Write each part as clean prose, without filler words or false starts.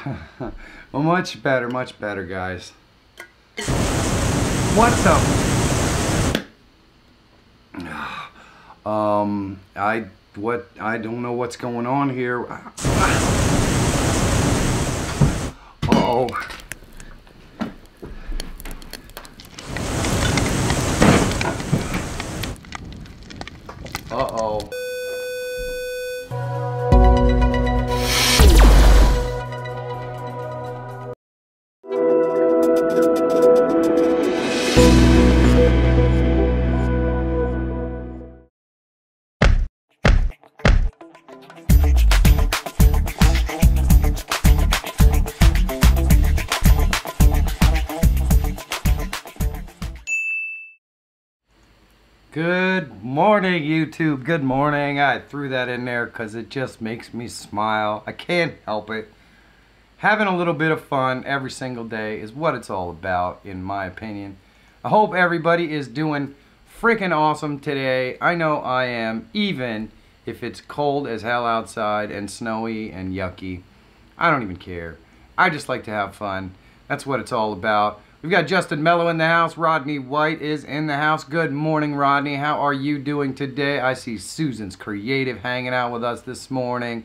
Well, much better, guys. What the? I don't know what's going on here. Uh-oh. Uh-oh. Good morning, YouTube. Good morning. I threw that in there because it just makes me smile. I can't help it. Having a little bit of fun every single day is what it's all about, in my opinion. I hope everybody is doing freaking awesome today. I know I am, even if it's cold as hell outside and snowy and yucky. I don't even care. I just like to have fun. That's what it's all about. We've got Justin Mello in the house. Rodney White is in the house. Good morning, Rodney. How are you doing today? I see Susan's Creative hanging out with us this morning.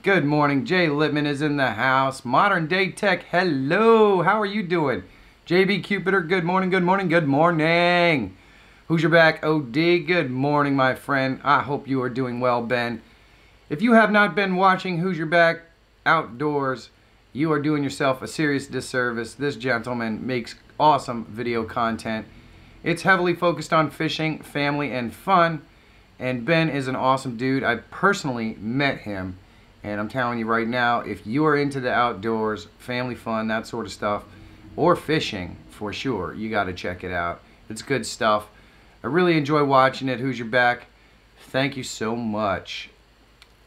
Good morning. Jay Littman is in the house. Modern Day Tech, hello. How are you doing? JB Cupider, good morning, good morning, good morning. Who's your back? OD, good morning, my friend. I hope you are doing well, Ben. If you have not been watching Who's Your Back Outdoors, you are doing yourself a serious disservice. This gentleman makes awesome video content. It's heavily focused on fishing, family, and fun. And Ben is an awesome dude. I personally met him. And I'm telling you right now, if you are into the outdoors, family fun, that sort of stuff, or fishing, for sure, you got to check it out. It's good stuff. I really enjoy watching it. Who's Your Back? Thank you so much.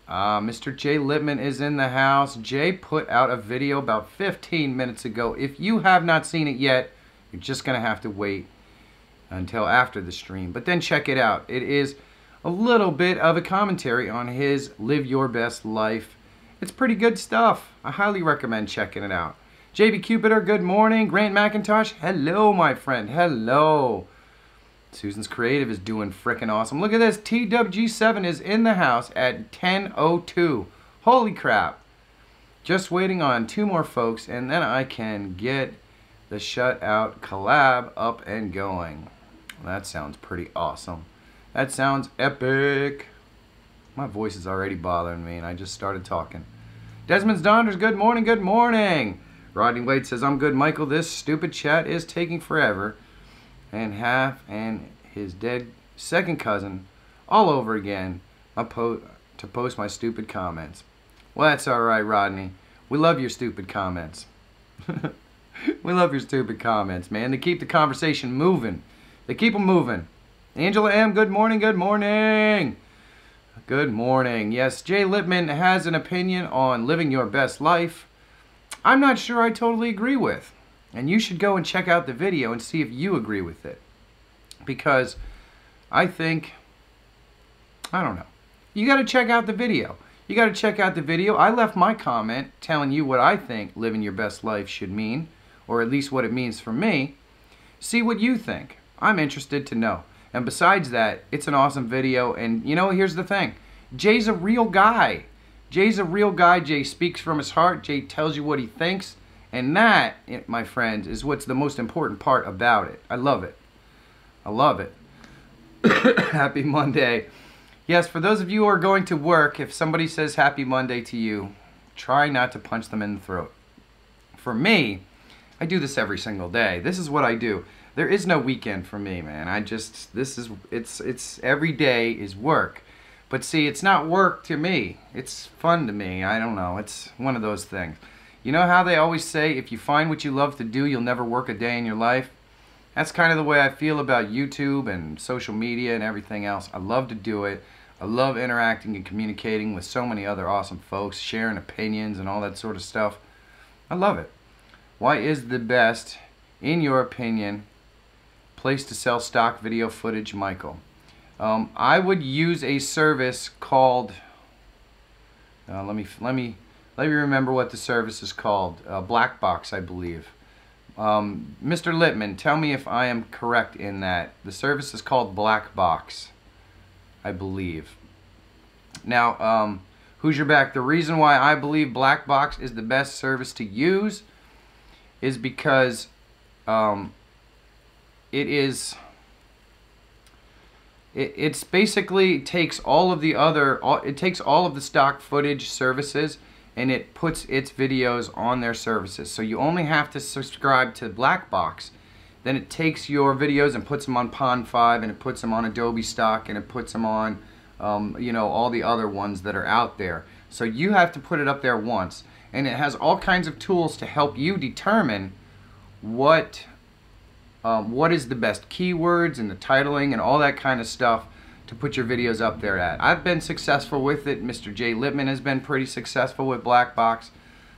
Mr. Jay Littman is in the house. Jay put out a video about 15 minutes ago. If you have not seen it yet, you're just going to have to wait until after the stream. But then check it out. It is a little bit of a commentary on his Live Your Best Life. It's pretty good stuff. I highly recommend checking it out. JB Cupider, good morning. Grant McIntosh, hello, my friend. Hello. Susan's Creative is doing frickin' awesome. Look at this. TWG7 is in the house at 10:02. Holy crap. Just waiting on 2 more folks, and then I can get the Shutout collab up and going. That sounds pretty awesome. That sounds epic. My voice is already bothering me, and I just started talking. Desmond's Donders, good morning, good morning. Rodney White says, I'm good, Michael. This stupid chat is taking forever. And his dead second cousin all over again to post my stupid comments. Well, that's alright, Rodney. We love your stupid comments. We love your stupid comments, man. They keep the conversation moving. They keep them moving. Angela M., good morning, good morning. Good morning. Yes, Jay Littman has an opinion on living your best life. I'm not sure I totally agree with. And you should go and check out the video and see if you agree with it. Because I think, I don't know. You got to check out the video. You got to check out the video. I left my comment telling you what I think living your best life should mean. Or at least what it means for me. See what you think. I'm interested to know. And besides that, it's an awesome video. And you know, here's the thing. Jay's a real guy. Jay's a real guy. Jay speaks from his heart. Jay tells you what he thinks. And that, my friends, is what's the most important part about it. I love it. I love it. Happy Monday. Yes, for those of you who are going to work, if somebody says Happy Monday to you, try not to punch them in the throat. For me, I do this every single day. This is what I do. There is no weekend for me, man. It's every day is work. But see, it's not work to me. It's fun to me. I don't know. It's one of those things. You know how they always say, if you find what you love to do, you'll never work a day in your life? That's kind of the way I feel about YouTube and social media and everything else. I love to do it. I love interacting and communicating with so many other awesome folks, sharing opinions and all that sort of stuff. I love it. Why is the best, in your opinion, place to sell stock video footage, Michael? I would use a service called, let me Let me remember what the service is called. Black Box, I believe. Mr. Littman, tell me if I am correct in that. The service is called Black Box, I believe. Now, who's your back? The reason why I believe Black Box is the best service to use is because it's basically takes all of the other, it takes all of the stock footage services and it puts its videos on their services. So you only have to subscribe to Black Box. Then it takes your videos and puts them on Pond 5 and it puts them on Adobe Stock and it puts them on, you know, all the other ones that are out there. So you have to put it up there once. And it has all kinds of tools to help you determine what is the best keywords and the titling and all that kind of stuff to put your videos up there at. I've been successful with it. Mr. J. Littman has been pretty successful with Black Box.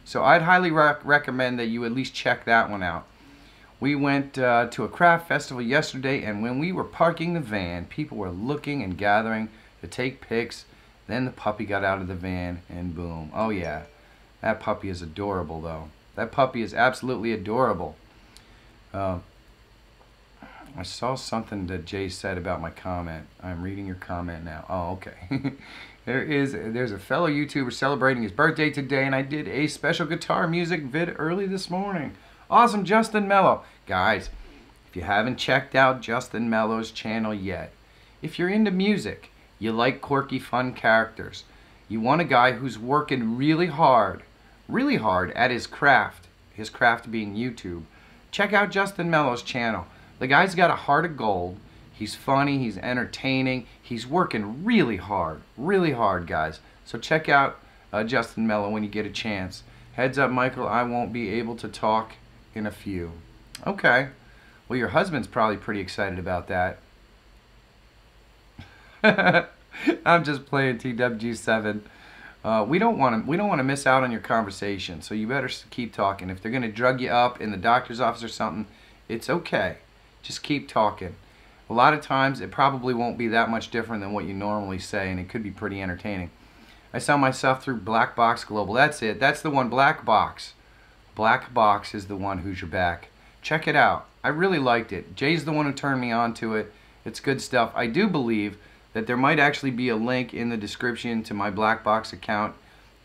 So I'd highly recommend that you at least check that one out. We went to a craft festival yesterday, and when we were parking the van, people were looking and gathering to take pics. Then the puppy got out of the van, and boom. Oh yeah, that puppy is adorable though. That puppy is absolutely adorable. I saw something that Jay said about my comment. I'm reading your comment now. Oh, okay. There's a fellow YouTuber celebrating his birthday today, and I did a special guitar music vid early this morning. Awesome, Justin Mello. Guys, if you haven't checked out Justin Mello's channel yet, if you're into music, you like quirky, fun characters, you want a guy who's working really hard at his craft being YouTube, check out Justin Mello's channel. The guy's got a heart of gold. He's funny, he's entertaining, he's working really hard, guys. So check out Justin Mello when you get a chance. Heads up, Michael, I won't be able to talk in a few. Okay. Well, your husband's probably pretty excited about that. I'm just playing, TWG7. We don't want to miss out on your conversation, so you better keep talking. If they're going to drug you up in the doctor's office or something, it's okay. Just keep talking. A lot of times it probably won't be that much different than what you normally say, and it could be pretty entertaining. I sell my stuff through Black Box Global. That's it. That's the one, Black Box. Black Box is the one. Who's your back? Check it out. I really liked it. Jay's the one who turned me on to it. It's good stuff. I do believe that there might actually be a link in the description to my Black Box account,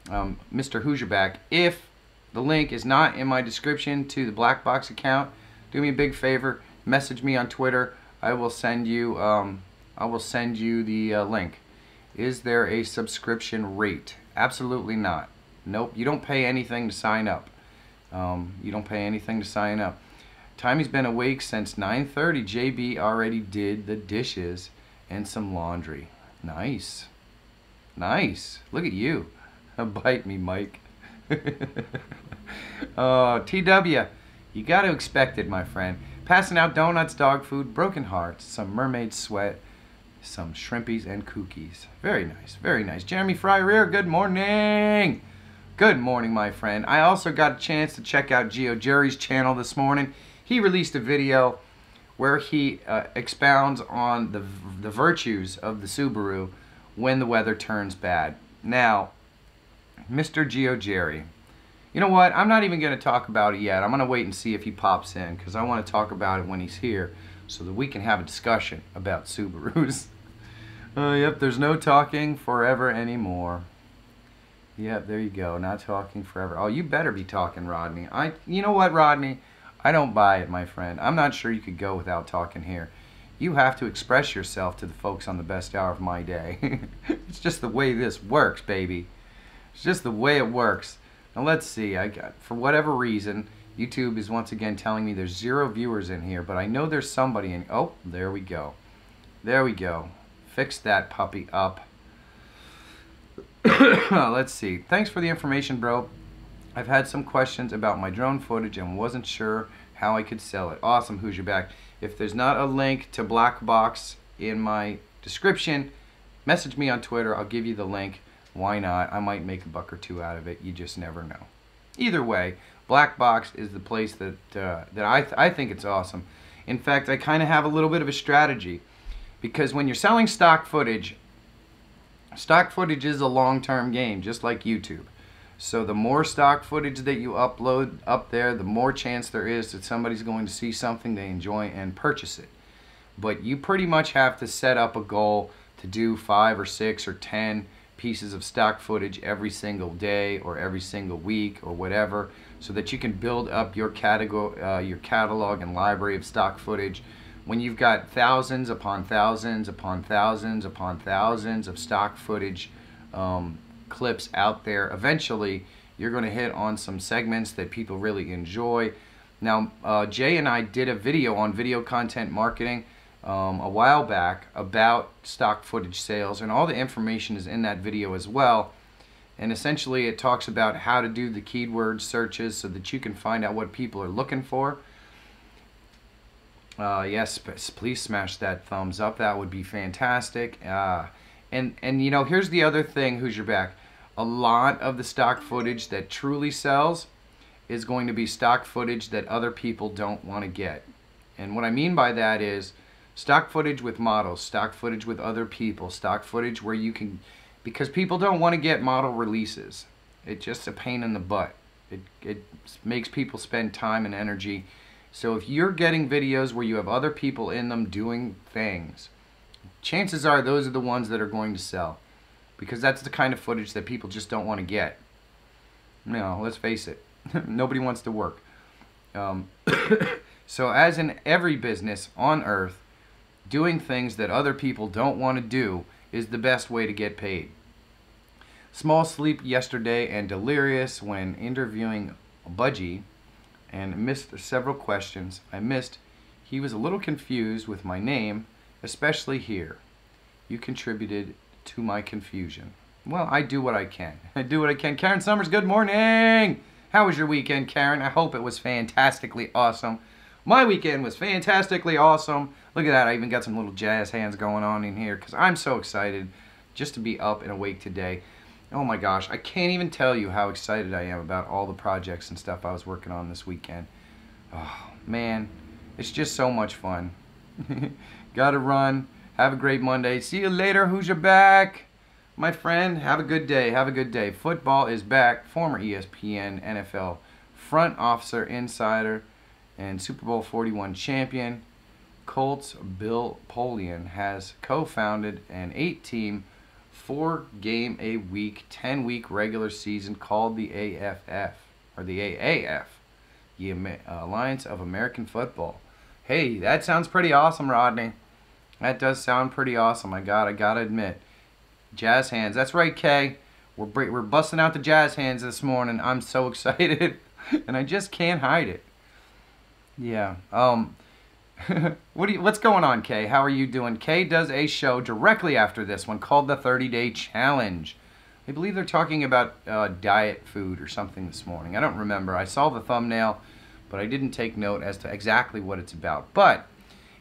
Mr. Who's Your Back. If the link is not in my description to the Black Box account, do me a big favor. Message me on Twitter. I will send you the link. Is there a subscription rate? Absolutely not. Nope. You don't pay anything to sign up. You don't pay anything to sign up. Timmy's been awake since 9:30. JB already did the dishes and some laundry. Nice. Nice. Look at you. Bite me, Mike. Oh, TW. You got to expect it, my friend. Passing out donuts, dog food, broken hearts, some mermaid sweat, some shrimpies and cookies. Very nice, very nice. Jeremy Fryer, good morning. Good morning, my friend. I also got a chance to check out Geo Jerry's channel this morning. He released a video where he expounds on the virtues of the Subaru when the weather turns bad. Now, Mr. Geo Jerry, you know what? I'm not even going to talk about it yet. I'm going to wait and see if he pops in, because I want to talk about it when he's here so that we can have a discussion about Subarus. Yep, there's no talking forever anymore. Yep, there you go. Not talking forever. Oh, you better be talking, Rodney. You know what, Rodney? I don't buy it, my friend. I'm not sure you could go without talking here. You have to express yourself to the folks on the best hour of my day. It's just the way this works, baby. It's just the way it works. Now let's see, for whatever reason, YouTube is once again telling me there's 0 viewers in here, but I know there's somebody in. Oh, there we go. There we go. Fix that puppy up. Let's see. Thanks for the information, bro. I've had some questions about my drone footage and wasn't sure how I could sell it. Awesome, Who's Your Back? If there's not a link to Black Box in my description, message me on Twitter. I'll give you the link. Why not? I might make $1 or $2 out of it. You just never know. Either way, Black Box is the place that I think it's awesome. In fact, I kind of have a little bit of a strategy, because when you're selling stock footage is a long-term game, just like YouTube. So the more stock footage that you upload up there, the more chance there is that somebody's going to see something they enjoy and purchase it. But you pretty much have to set up a goal to do 5 or 6 or 10 pieces of stock footage every single day or every single week or whatever, so that you can build up your catalog and library of stock footage. When you've got thousands upon thousands upon thousands upon thousands of stock footage clips out there, eventually you're going to hit on some segments that people really enjoy. Now, Jay and I did a video on video content marketing a while back about stock footage sales, and all the information is in that video as well. And essentially it talks about how to do the keyword searches so that you can find out what people are looking for. Yes, please smash that thumbs up. That would be fantastic. And you know, here's the other thing, who's your back. A lot of the stock footage that truly sells is going to be stock footage that other people don't want to get. And what I mean by that is stock footage with models, stock footage with other people, stock footage where you can, because people don't want to get model releases. It's just a pain in the butt. It makes people spend time and energy. So if you're getting videos where you have other people in them doing things, chances are those are the ones that are going to sell, because that's the kind of footage that people just don't want to get. No, let's face it. Nobody wants to work. So as in every business on earth, doing things that other people don't want to do is the best way to get paid. Small sleep yesterday and delirious when interviewing Budgie, and missed several questions. He was a little confused with my name, especially here. You contributed to my confusion. Well, I do what I can. I do what I can. Karen Summers, good morning. How was your weekend, Karen? I hope it was fantastically awesome. My weekend was fantastically awesome. Look at that. I even got some little jazz hands going on in here because I'm so excited just to be up and awake today. Oh my gosh, I can't even tell you how excited I am about all the projects and stuff I was working on this weekend. Oh, man, it's just so much fun. Gotta run. Have a great Monday. See you later. Who's your back? My friend, have a good day. Have a good day. Football is back. Former ESPN NFL front officer, insider, and Super Bowl 41 champion, Colts Bill Polian has co-founded an 8-team, 4-game-a-week, 10-week regular season called the AFF, or the AAF, the Alliance of American Football. Hey, that sounds pretty awesome, Rodney. That does sound pretty awesome. I gotta admit. Jazz hands. That's right, Kay. We're busting out the jazz hands this morning. I'm so excited, and I just can't hide it. Yeah. What's going on, Kay? How are you doing? Kay does a show directly after this one called the 30-Day Challenge. I believe they're talking about diet food or something this morning. I don't remember. I saw the thumbnail, but I didn't take note as to exactly what it's about. But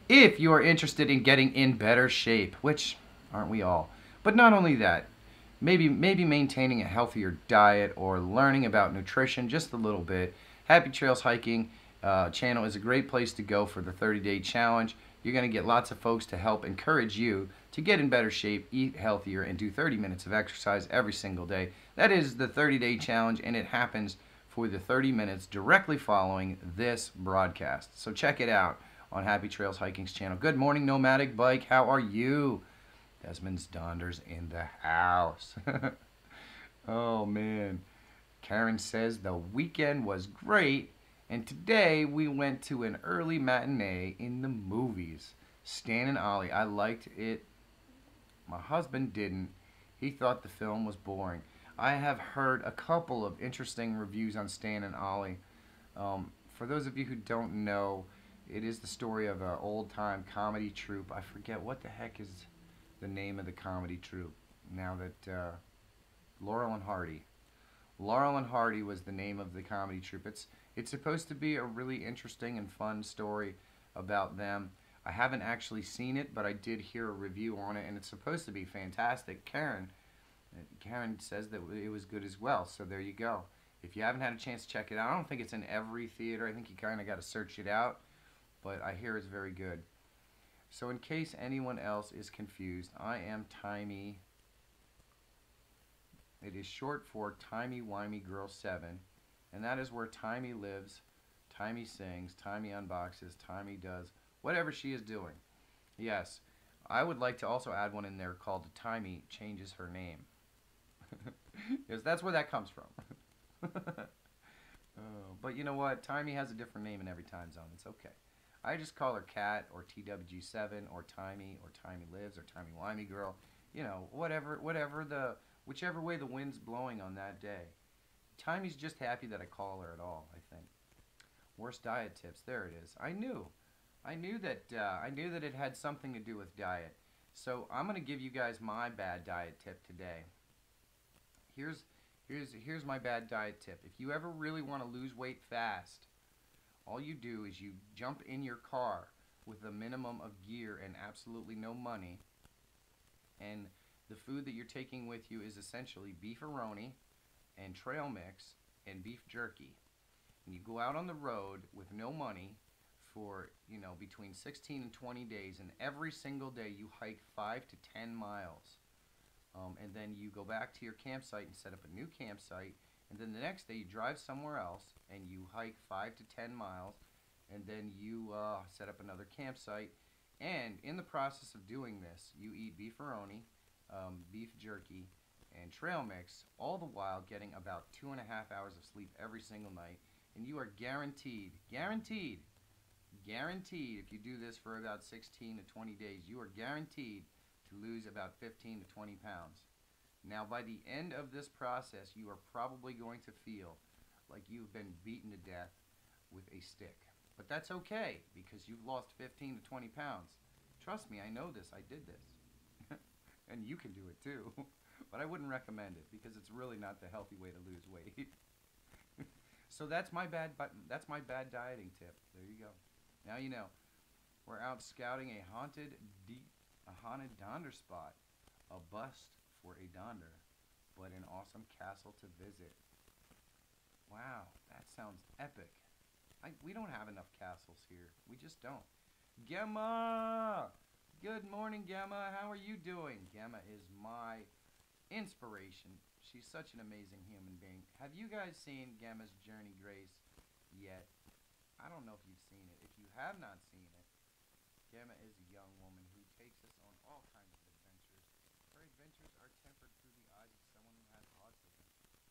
if you are interested in getting in better shape, which aren't we all, but not only that, maybe maintaining a healthier diet or learning about nutrition just a little bit, Happy Trails Hiking channel is a great place to go for the 30-Day Challenge. You're going to get lots of folks to help encourage you to get in better shape, eat healthier, and do 30 minutes of exercise every single day. That is the 30-Day Challenge, and it happens for the 30 minutes directly following this broadcast. So check it out on Happy Trails Hiking's channel. Good morning, Nomadic Bike. How are you? Desmond's Donders in the house. Oh, man. Karen says the weekend was great. And today we went to an early matinee in the movies. Stan and Ollie. I liked it. My husband didn't. He thought the film was boring. I have heard a couple of interesting reviews on Stan and Ollie. For those of you who don't know, it is the story of an old-time comedy troupe. I forget what the heck is the name of the comedy troupe now that Laurel and Hardy. Laurel and Hardy was the name of the comedy troupe. It's supposed to be a really interesting and fun story about them. I haven't actually seen it, but I did hear a review on it, and it's supposed to be fantastic. Karen says that it was good as well, so there you go. If you haven't had a chance to check it out, I don't think it's in every theater. I think you kind of got to search it out, but I hear it's very good. So in case anyone else is confused, I am Timey. It is short for Timey Wimey Girl 7, and that is where Timey lives, Timey sings, Timey unboxes, Timey does whatever she is doing. Yes, I would like to also add one in there called Timey Changes Her Name. Yes, that's where that comes from. But you know what? Timey has a different name in every time zone. It's okay. I just call her Cat or TWG7 or Timey Lives or Timey Wimey Girl. You know, whichever way the wind's blowing on that day. Timey's just happy that I call her at all, I think. Worst diet tips. There it is. I knew that it had something to do with diet. So I'm gonna give you guys my bad diet tip today. Here's my bad diet tip. If you ever really want to lose weight fast, all you do is you jump in your car with a minimum of gear and absolutely no money, and the food that you're taking with you is essentially beefaroni and trail mix and beef jerky. And you go out on the road with no money for, between 16 and 20 days, and every single day you hike 5 to 10 miles. And then you go back to your campsite and set up a new campsite, and then the next day you drive somewhere else and you hike 5 to 10 miles, and then you set up another campsite, and in the process of doing this you eat beefaroni, beef jerky, and trail mix, all the while getting about 2.5 hours of sleep every single night, and you are guaranteed, if you do this for about 16 to 20 days, you are guaranteed to lose about 15 to 20 pounds. Now, by the end of this process, you are probably going to feel like you've been beaten to death with a stick. But that's okay, because you've lost 15 to 20 pounds. Trust me, I know this. I did this. And you can do it too. But I wouldn't recommend it, because it's really not the healthy way to lose weight. So that's my bad dieting tip. There you go. Now you know. We're out scouting a haunted Donder spot. A bust for a Donder, but an awesome castle to visit. Wow, that sounds epic. We don't have enough castles here. We just don't. Gemma! Good morning, Gemma. How are you doing? Gemma is my inspiration. She's such an amazing human being. Have you guys seen Gemma's Journey Grace yet? I don't know if you've seen it. If you have not seen it, Gemma is a young woman who takes us on all kinds of adventures. Her adventures are tempered through the eyes of someone who has autism,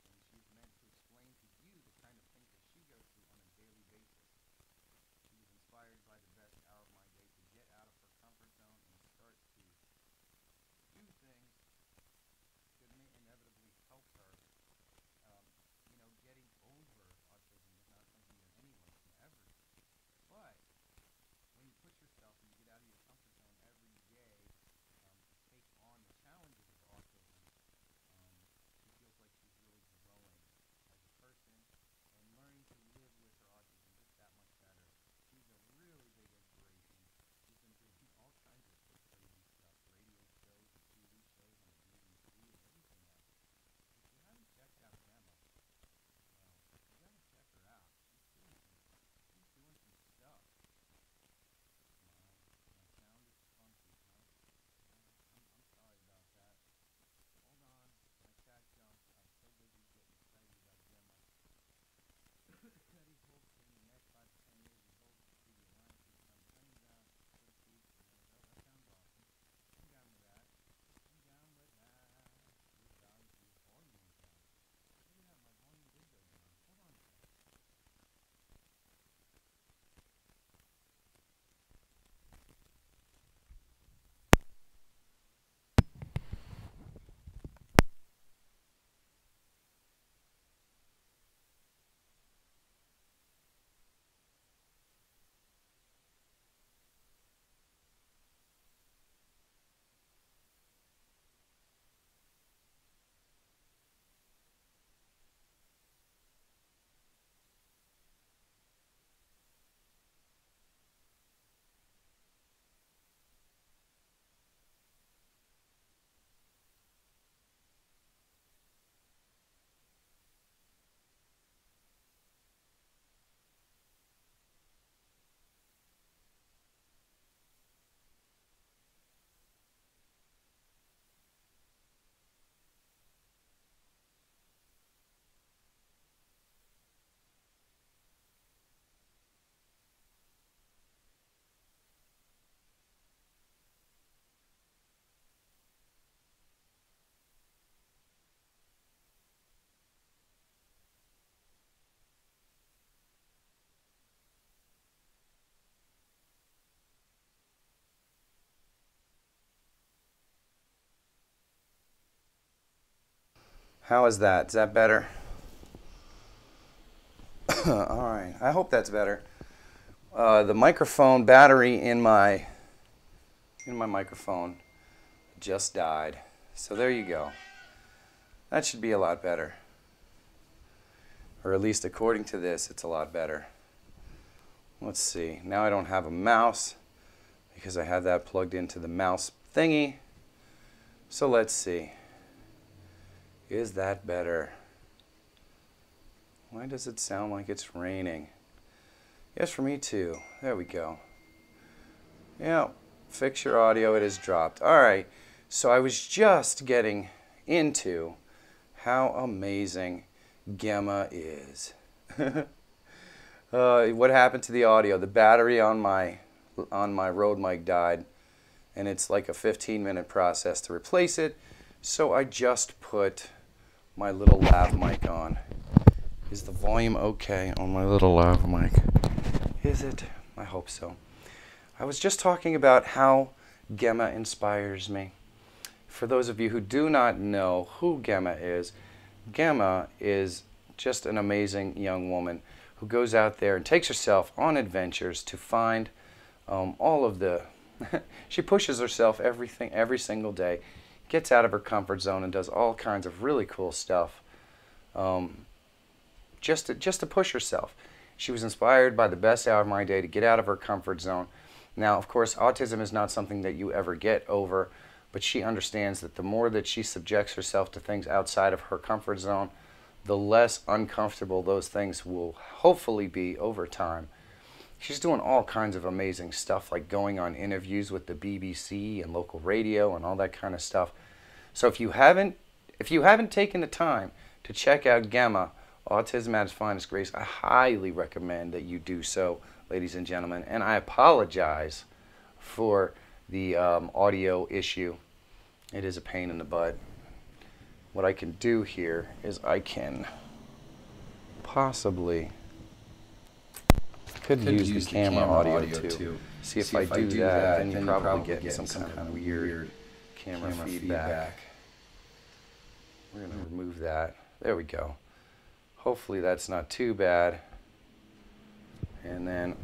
and she's meant to explain to you the kind of things that she goes through on a daily basis. She was inspired by the best hour of my day to get out of her comfort zone and start to do things that may inevitably help her. Getting over autism is not something that anyone can ever do. But when you push yourself and you get out of your comfort zone every How is that? Is that better? Alright, I hope that's better. The microphone battery in my microphone just died. So there you go. That should be a lot better. Or at least according to this, it's a lot better. Let's see. Now I don't have a mouse because I have that plugged into the mouse thingy. So let's see. Is that better? Why does it sound like it's raining? Yes, for me too. There we go. Yeah, fix your audio. It has dropped. All right. So I was just getting into how amazing Gemma is. What happened to the audio? The battery on my Rode mic died, and it's like a 15-minute process to replace it. So I just put my little lav mic on. Is the volume okay on my little lav mic? Is it? I hope so. I was just talking about how Gemma inspires me. For those of you who do not know who Gemma is just an amazing young woman who goes out there and takes herself on adventures to find all of the... She pushes herself every single day, gets out of her comfort zone and does all kinds of really cool stuff just to push herself. She was inspired by the best hour of my day to get out of her comfort zone. Now, of course, autism is not something that you ever get over, but she understands that the more that she subjects herself to things outside of her comfort zone, the less uncomfortable those things will hopefully be over time. She's doing all kinds of amazing stuff, like going on interviews with the BBC and local radio and all that kind of stuff. So if you haven't taken the time to check out Gemma, Autism at its Finest Grace, I highly recommend that you do so, ladies and gentlemen. And I apologize for the audio issue. It is a pain in the butt. What I can do here is I can possibly could use the camera audio too. See if I do that, then you probably get some kind of weird camera feedback. We're going to remove that. There we go. Hopefully that's not too bad. And then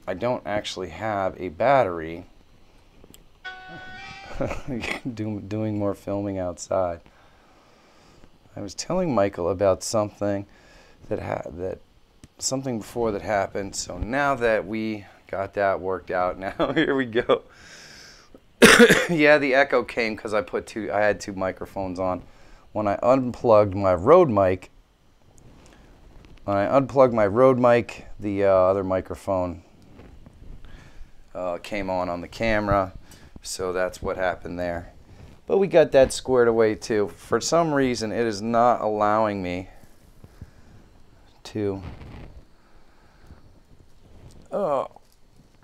I don't actually have a battery. Doing more filming outside. I was telling Michael about something something before that happened. So now that we got that worked out, now here we go. Yeah, the echo came because I had two microphones on. When I unplugged my Rode mic, the other microphone came on the camera. So that's what happened there. But we got that squared away too. For some reason, it is not allowing me to... Oh,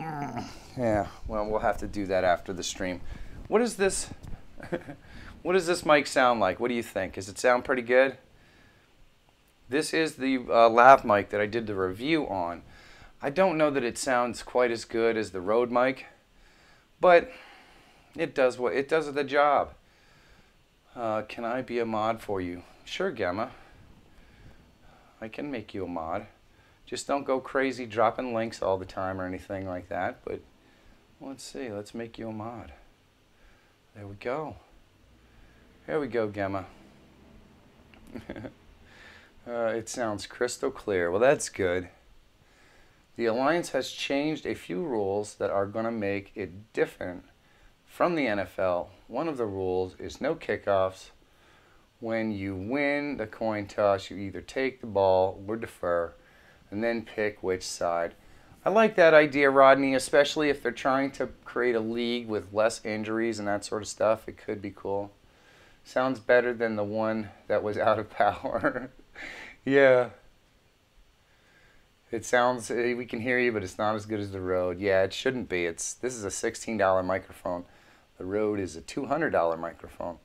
yeah, well, we'll have to do that after the stream. What is this? What does this mic sound like? What do you think? Does it sound pretty good? This is the lav mic that I did the review on. I don't know that it sounds quite as good as the Rode mic, but it does the job. Can I be a mod for you? Sure, Gemma. I can make you a mod. Just don't go crazy dropping links all the time or anything like that. But let's see. Let's make you a mod. There we go. There we go, Gemma. It sounds crystal clear. Well, that's good. The Alliance has changed a few rules that are going to make it different from the NFL. One of the rules is no kickoffs. When you win the coin toss, you either take the ball or defer, and then pick which side. I like that idea, Rodney, especially if they're trying to create a league with less injuries and that sort of stuff. It could be cool. Sounds better than the one that was out of power. Yeah. It sounds, we can hear you, but it's not as good as the Rode. Yeah, it shouldn't be. This is a $16 microphone. The Rode is a $200 microphone.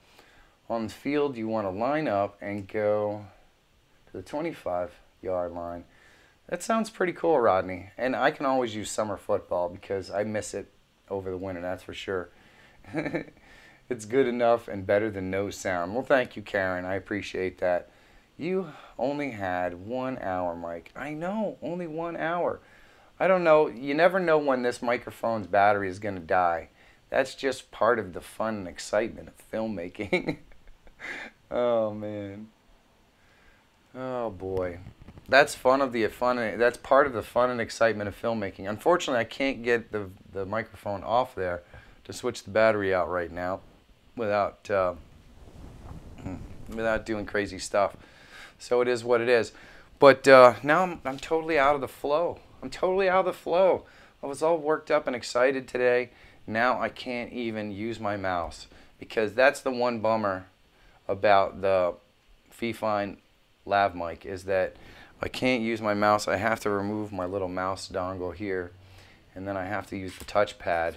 On the field, you want to line up and go to the 25-yard line. That sounds pretty cool, Rodney. And I can always use summer football because I miss it over the winter, that's for sure. It's good enough and better than no sound. Well, thank you, Karen. I appreciate that. You only had 1 hour, Mike. I know, only 1 hour. I don't know. You never know when this microphone's battery is going to die. That's just part of the fun and excitement of filmmaking. Oh, man. Oh, boy. That's that's part of the fun and excitement of filmmaking. Unfortunately, I can't get the microphone off there to switch the battery out right now without doing crazy stuff. So it is what it is. But now I'm totally out of the flow. I'm totally out of the flow. I was all worked up and excited today. Now I can't even use my mouse, because that's the one bummer about the Feyrer lav mic, is that I can't use my mouse. I have to remove my little mouse dongle here, and then I have to use the touchpad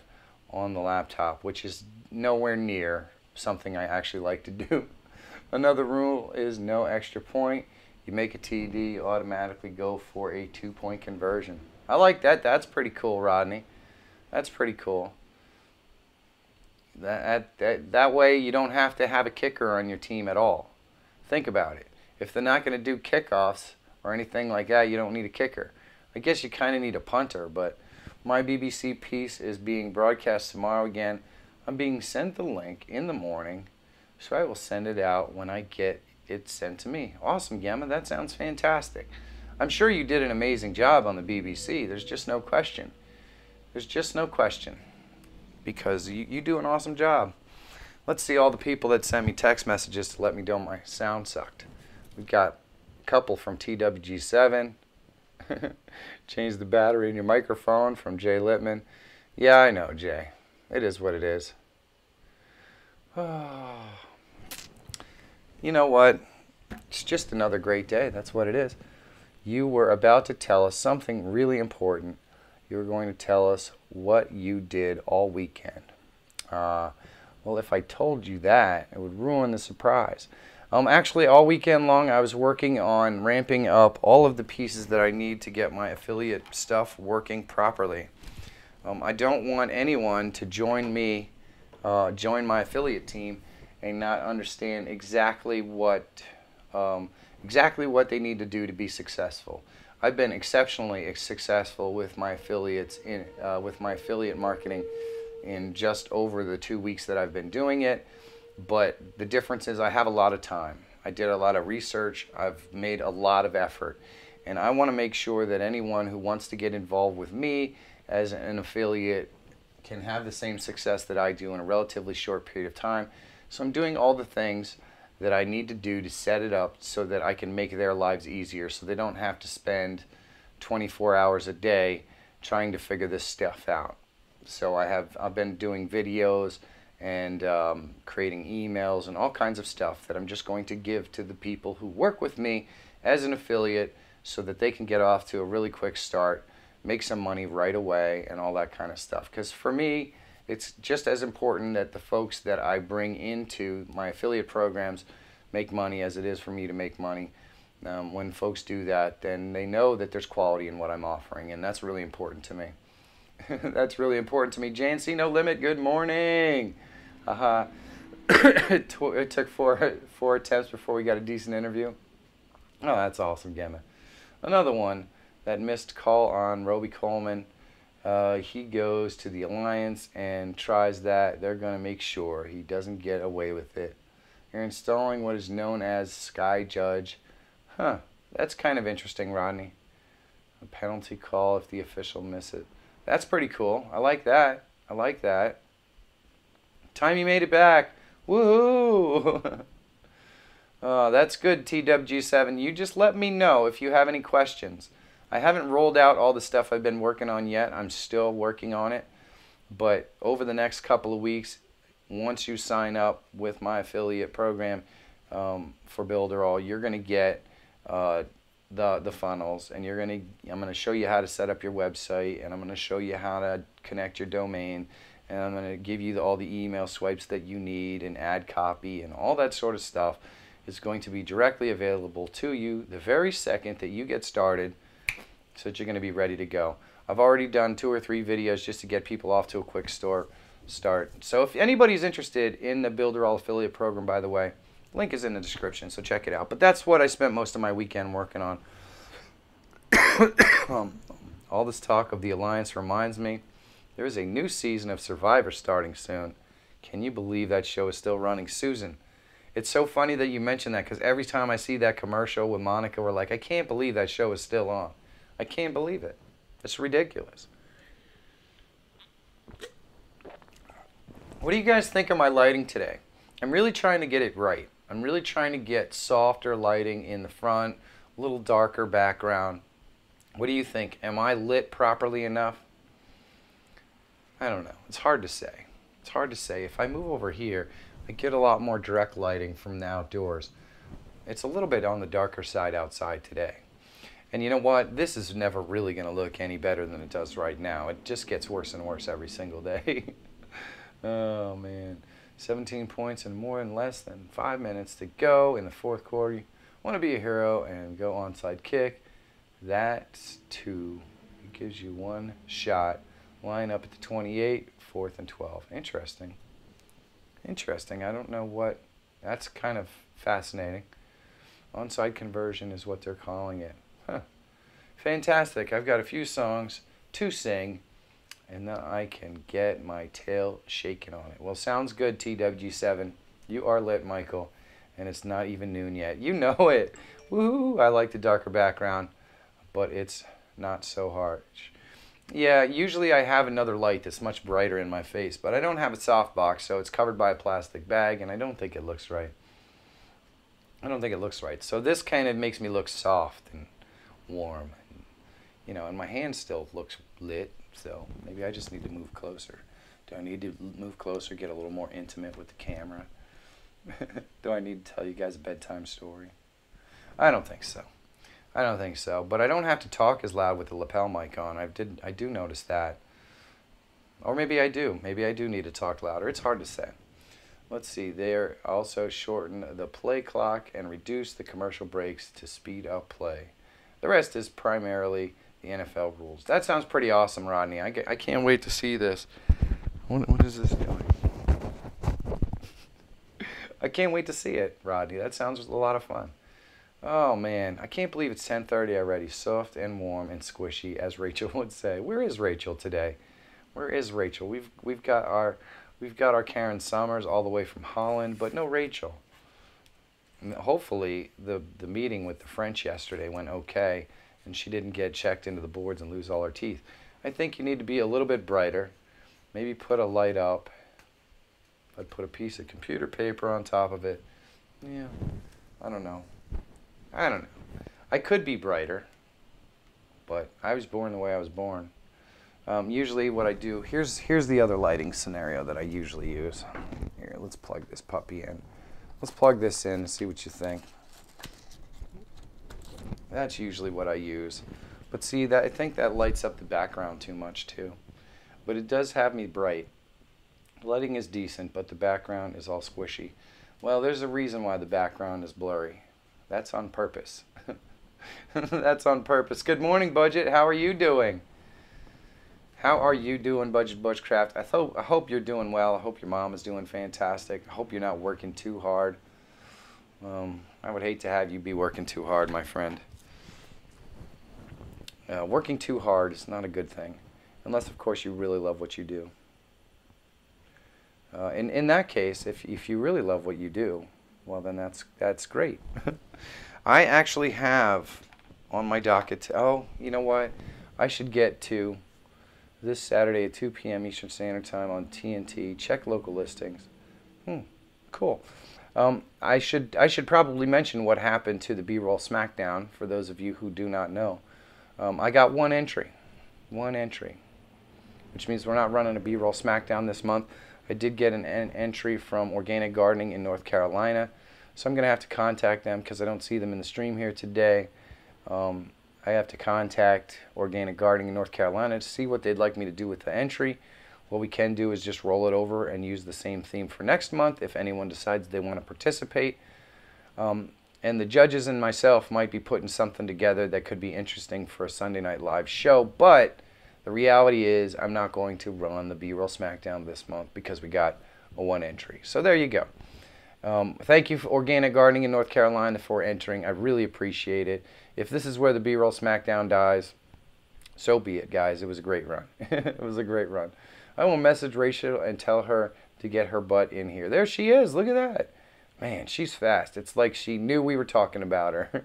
on the laptop, which is nowhere near something I actually like to do. Another rule is no extra point. You make a TD, you automatically go for a 2-point conversion. I like that. That's pretty cool, Rodney. That's pretty cool. That way you don't have to have a kicker on your team at all. Think about it. If they're not going to do kickoffs or anything like that, you don't need a kicker. I guess you kind of need a punter, but my BBC piece is being broadcast tomorrow again. I'm being sent the link in the morning, so I will send it out when I get it sent to me. Awesome, Gemma. That sounds fantastic. I'm sure you did an amazing job on the BBC. There's just no question. There's just no question, because you do an awesome job. Let's see all the people that sent me text messages to let me know my sound sucked. We've got a couple from TWG7. Change the battery in your microphone from Jay Littman. Yeah, I know, Jay. It is what it is. You know what? It's just another great day. That's what it is. You were about to tell us something really important. You were going to tell us what you did all weekend. Well, if I told you that, it would ruin the surprise. Actually, all weekend long, I was working on ramping up all of the pieces that I need to get my affiliate stuff working properly. I don't want anyone to join my affiliate team and not understand exactly what they need to do to be successful. I've been exceptionally successful with my affiliates with my affiliate marketing in just over the 2 weeks that I've been doing it. But the difference is I have a lot of time. I did a lot of research. I've made a lot of effort. And I want to make sure that anyone who wants to get involved with me as an affiliate can have the same success that I do in a relatively short period of time. So I'm doing all the things that I need to do to set it up so that I can make their lives easier, so they don't have to spend 24 hours a day trying to figure this stuff out. So I've been doing videos and creating emails and all kinds of stuff that I'm just going to give to the people who work with me as an affiliate, so that they can get off to a really quick start, make some money right away, and all that kind of stuff. Because for me, it's just as important that the folks that I bring into my affiliate programs make money as it is for me to make money. When folks do that, then they know that there's quality in what I'm offering, and that's really important to me. That's really important to me. JNC No Limit, good morning. It took four attempts before we got a decent interview. Oh, that's awesome, Gemma. Another one, that missed call on Roby Coleman. He goes to the Alliance and tries that. They're going to make sure he doesn't get away with it. You're installing what is known as Sky Judge. Huh, that's kind of interesting, Rodney. A penalty call if the official miss it. That's pretty cool. I like that. I like that. Time you made it back. Woohoo! That's good, TWG7. You just let me know if you have any questions. I haven't rolled out all the stuff I've been working on yet. I'm still working on it. But over the next couple of weeks, once you sign up with my affiliate program for Builderall, you're going to get the funnels, and I'm going to show you how to set up your website, and I'm going to show you how to connect your domain, and I'm going to give you all the email swipes that you need, and ad copy, and all that sort of stuff is going to be directly available to you the very second that you get started, so that you're going to be ready to go. I've already done 2 or 3 videos just to get people off to a quick start. start. So if anybody's interested in the Builderall affiliate program, by the way, link is in the description, so check it out. But that's what I spent most of my weekend working on. All this talk of the Alliance reminds me, there is a new season of Survivor starting soon. Can you believe that show is still running? Susan, it's so funny that you mentioned that, because every time I see that commercial with Monica, we're like, I can't believe that show is still on. I can't believe it. It's ridiculous. What do you guys think of my lighting today? I'm really trying to get it right. I'm really trying to get softer lighting in the front, a little darker background. What do you think? Am I lit properly enough? I don't know. It's hard to say. It's hard to say. If I move over here, I get a lot more direct lighting from the outdoors. It's a little bit on the darker side outside today. And you know what? This is never really going to look any better than it does right now. It just gets worse and worse every single day. Oh, man. 17 points and more in less than 5 minutes to go in the fourth quarter. You want to be a hero and go onside kick. That's 2. It gives you 1 shot. Line up at the 28, 4th and 12. Interesting. Interesting. I don't know what. That's kind of fascinating. Onside conversion is what they're calling it. Huh. Fantastic. I've got a few songs to sing, and then I can get my tail shaking on it. Well, sounds good, TWG7. You are lit, Michael, and it's not even noon yet. You know it. Woohoo! I like the darker background, but it's not so harsh. Yeah, usually I have another light that's much brighter in my face, but I don't have a softbox, so it's covered by a plastic bag, and I don't think it looks right. I don't think it looks right. So this kind of makes me look soft and warm, and, you know, and my hand still looks lit, so maybe I just need to move closer. Do I need to move closer, get a little more intimate with the camera? Do I need to tell you guys a bedtime story? I don't think so. I don't think so, but I don't have to talk as loud with the lapel mic on. I do notice that. Or maybe I do. Maybe I do need to talk louder. It's hard to say. Let's see. They also shorten the play clock and reduce the commercial breaks to speed up play. The rest is primarily the NFL rules. That sounds pretty awesome, Rodney. I can't wait to see this. What is this doing? I can't wait to see it, Rodney. That sounds a lot of fun. Oh, man. I can't believe it's 10:30 already. Soft and warm and squishy, as Rachel would say. Where is Rachel today? Where is Rachel? We've got our Karen Summers all the way from Holland, but no Rachel. And hopefully the meeting with the French yesterday went okay, and she didn't get checked into the boards and lose all her teeth. I think you need to be a little bit brighter. Maybe put a light up. I'd put a piece of computer paper on top of it. Yeah, I don't know. I could be brighter, but I was born the way I was born. Usually what I do, here's the other lighting scenario that I usually use. Here, let's plug this puppy in. Let's plug this in and see what you think. That's usually what I use. But see, I think that lights up the background too much too. But it does have me bright. The lighting is decent, but the background is all squishy. Well, there's a reason why the background is blurry. That's on purpose. That's on purpose. Good morning, Budget. How are you doing? How are you doing, Budget Bushcraft? I hope you're doing well. I hope your mom is doing fantastic. I hope you're not working too hard. I would hate to have you be working too hard, my friend. Working too hard is not a good thing. Unless, of course, you really love what you do. In that case, if you really love what you do, well, then that's great. I actually have on my docket, oh, you know what? I should get to this Saturday at 2 p.m. Eastern Standard Time on TNT. Check local listings. Cool. I should probably mention what happened to the B-Roll SmackDown for those of you who do not know. I got one entry, which means we're not running a B-Roll SmackDown this month. I did get an entry from Organic Gardening in North Carolina, so I'm going to have to contact them because I don't see them in the stream here today. I have to contact Organic Gardening in North Carolina to see what they'd like me to do with the entry. What we can do is just roll it over and use the same theme for next month if anyone decides they want to participate. And the judges and myself might be putting something together that could be interesting for a Sunday Night Live show, but The reality is I'm not going to run the B-roll SmackDown this month because we got a 1 entry. So there you go. Thank you for Organic Gardening in North Carolina for entering. I really appreciate it. If this is where the B-roll SmackDown dies, so be it, guys. It was a great run. It was a great run. I will message Rachel and tell her to get her butt in here. There she is. Look at that. Man, she's fast. It's like she knew we were talking about her.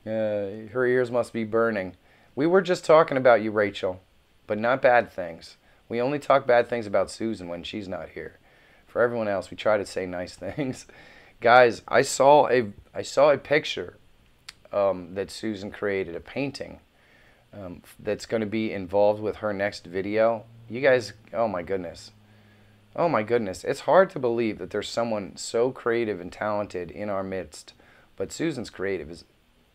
Her ears must be burning. We were just talking about you, Rachel, but not bad things. We only talk bad things about Susan when she's not here. For everyone else, we try to say nice things. Guys, I saw a picture that Susan created, a painting that's going to be involved with her next video. You guys, oh my goodness. Oh my goodness. It's hard to believe that there's someone so creative and talented in our midst, but Susan's creative is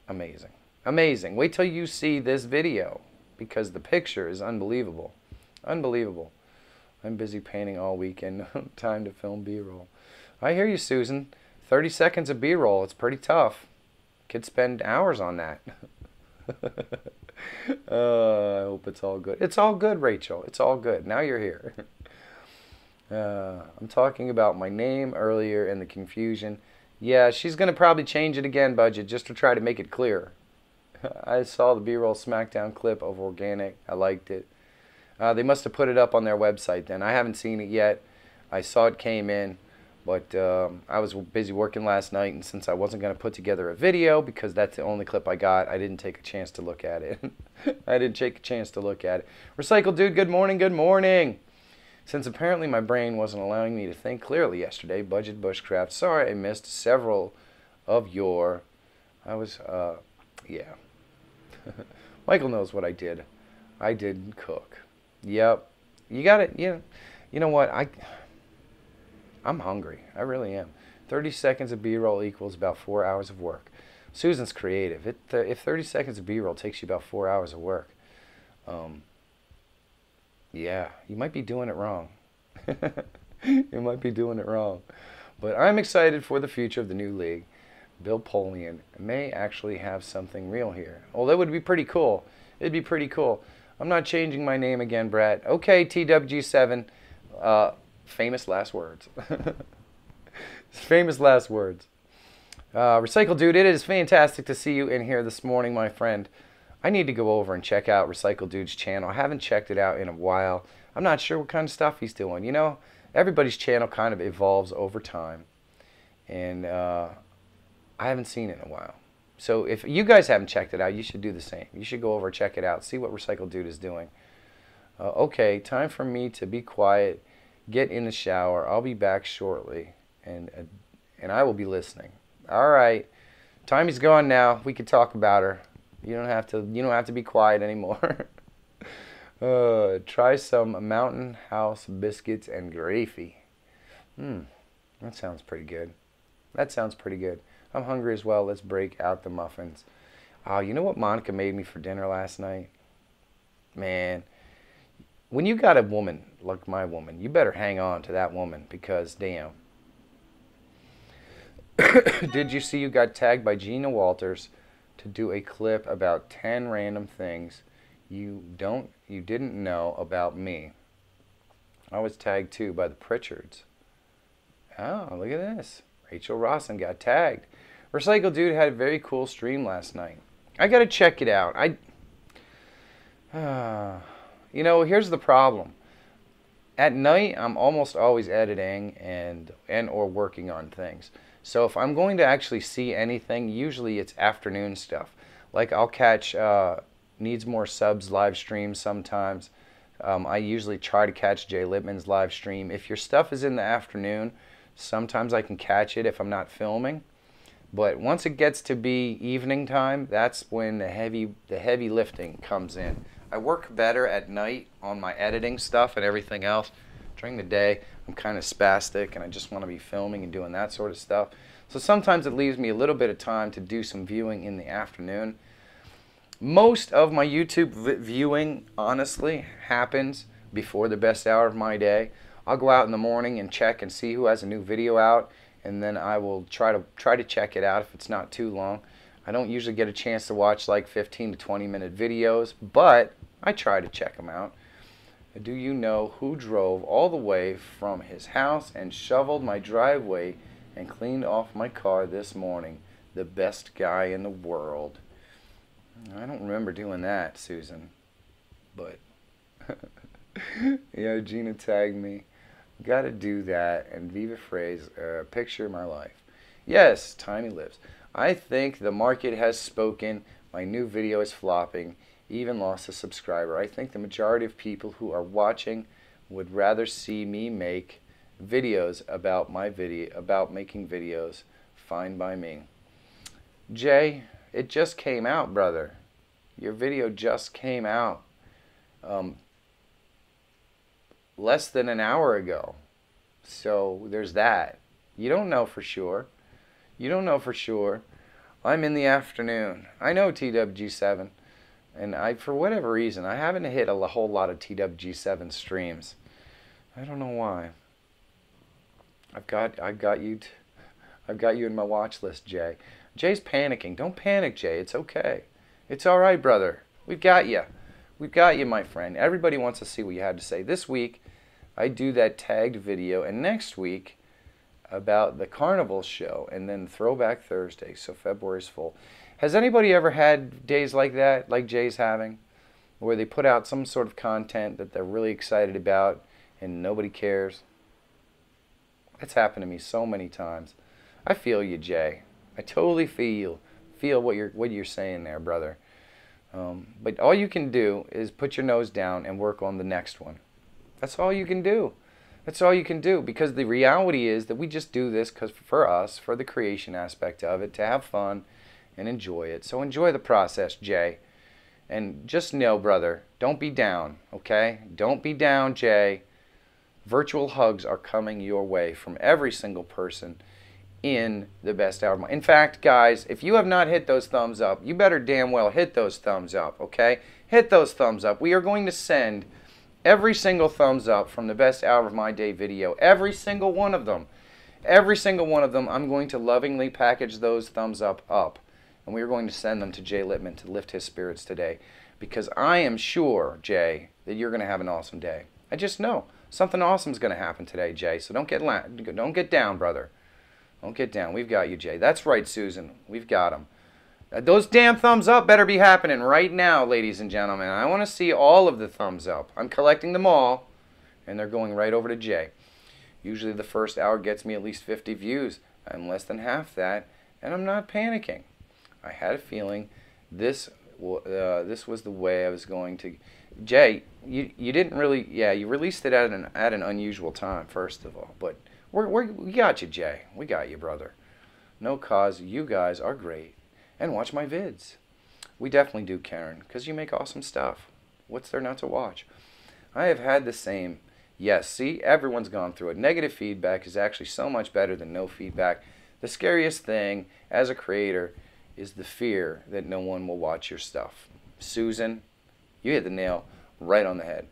amazing. Amazing. Wait till you see this video because the picture is unbelievable. Unbelievable. I'm busy painting all weekend. Time to film B-roll. I hear you, Susan. 30 seconds of B-roll. It's pretty tough. Could spend hours on that. I hope it's all good. It's all good, Rachel. It's all good. Now you're here. I'm talking about my name earlier and the confusion. Yeah, she's going to probably change it again, Budget, just to try to make it clear. I saw the B-roll SmackDown clip of Organic. I liked it. They must have put it up on their website then. I haven't seen it yet. I saw it came in, but I was busy working last night, and since I wasn't going to put together a video because that's the only clip I got, I didn't take a chance to look at it. I didn't take a chance to look at it. Recycle Dude, good morning, good morning. Since apparently my brain wasn't allowing me to think clearly yesterday, Budget Bushcraft, sorry I missed several of your, yeah. Michael knows what I did. I did cook. Yep. You got it. Yeah. You know what? I'm hungry. I really am. 30 seconds of B-roll equals about 4 hours of work. Susan's creative. If 30 seconds of B-roll takes you about 4 hours of work, yeah, you might be doing it wrong. You might be doing it wrong. But I'm excited for the future of the new league. Bill Polian may actually have something real here. Well, that would be pretty cool. It'd be pretty cool. I'm not changing my name again, Brad. Okay, TWG7. Famous last words. Famous last words. Recycle Dude, it is fantastic to see you in here this morning, my friend. I need to go over and check out Recycle Dude's channel. I haven't checked it out in a while. I'm not sure what kind of stuff he's doing. You know, everybody's channel kind of evolves over time. And I haven't seen it in a while. So if you guys haven't checked it out, you should do the same. You should go over and check it out. See what Recycle Dude is doing. Okay, time for me to be quiet. Get in the shower. I'll be back shortly. And I will be listening. All right. Tommy's gone now. We can talk about her. You don't have to be quiet anymore. Try some Mountain House biscuits and gravy. That sounds pretty good. That sounds pretty good. I'm hungry as well. Let's break out the muffins. Oh, you know what Monica made me for dinner last night? Man, when you got a woman like my woman, you better hang on to that woman because, damn. Did you see you got tagged by Gina Walters to do a clip about 10 random things you didn't know about me? I was tagged too by the Pritchards. Oh, look at this. Rachel Rawson got tagged. Recycle Dude had a very cool stream last night. I gotta check it out. You know, here's the problem. At night, I'm almost always editing and or working on things. So if I'm going to actually see anything, usually it's afternoon stuff. Like I'll catch Needs More Subs live streams sometimes. I usually try to catch Jay Lippman's live stream. If your stuff is in the afternoon, sometimes I can catch it if I'm not filming. But once it gets to be evening time, that's when the heavy lifting comes in. I work better at night on my editing stuff and everything else. During the day, I'm kind of spastic and I just want to be filming and doing that sort of stuff. So sometimes it leaves me a little bit of time to do some viewing in the afternoon. Most of my YouTube viewing, honestly, happens before the best hour of my day. I'll go out in the morning and check and see who has a new video out, and then I will try to check it out if it's not too long. I don't usually get a chance to watch like 15 to 20 minute videos, but I try to check them out. Do you know who drove all the way from his house and shoveled my driveway and cleaned off my car this morning? The best guy in the world. I don't remember doing that, Susan. But, yeah, Gina tagged me. Got to do that. And Viva Phrase, picture my life. Yes, Tiny Lips. I think the market has spoken. My new video is flopping. Even lost a subscriber. I think the majority of people who are watching would rather see me make videos about making videos. Fine by me. Jay, it just came out, brother. Your video just came out less than an hour ago. So there's that. You don't know for sure. You don't know for sure. I'm in the afternoon. I know TWG7. And for whatever reason, I haven't hit a whole lot of TWG7 streams. I don't know why. I've got you in my watch list, Jay. Jay's panicking. Don't panic, Jay. It's okay. It's all right, brother. We've got you. We've got you, my friend. Everybody wants to see what you had to say. This week, I do that tagged video, and next week about the carnival show, and then Throwback Thursday. So February's full. Has anybody ever had days like that, like Jay's having, where they put out some sort of content that they're really excited about and nobody cares? That's happened to me so many times. I feel you, Jay. I totally feel what you're saying there, brother. But all you can do is put your nose down and work on the next one. That's all you can do. That's all you can do, because the reality is that we just do this because for us, for the creation aspect of it, to have fun and enjoy it. So enjoy the process, Jay. And just know, brother, don't be down, okay? Don't be down, Jay. Virtual hugs are coming your way from every single person in the best hour. In fact, guys, if you have not hit those thumbs up, you better damn well hit those thumbs up, okay? Hit those thumbs up. We are going to send every single thumbs up from the best hour of my day video. Every single one of them. Every single one of them, I'm going to lovingly package those thumbs up. And we are going to send them to Jay Littman to lift his spirits today. Because I am sure, Jay, that you're going to have an awesome day. I just know. Something awesome is going to happen today, Jay. So don't get down, brother. Don't get down. We've got you, Jay. That's right, Susan. We've got them. Those damn thumbs up better be happening right now, ladies and gentlemen. I want to see all of the thumbs up. I'm collecting them all, and they're going right over to Jay. Usually the first hour gets me at least 50 views. I'm less than half that, and I'm not panicking. I had a feeling this was the way I was going to. Jay, you didn't really, yeah, you released it at an unusual time, first of all, but we got you, Jay. We got you, brother. No cause, you guys are great. And watch my vids. We definitely do, Karen, because you make awesome stuff. What's there not to watch? I have had the same. Yes, see, everyone's gone through it. Negative feedback is actually so much better than no feedback. The scariest thing as a creator is the fear that no one will watch your stuff. Susan, you hit the nail right on the head.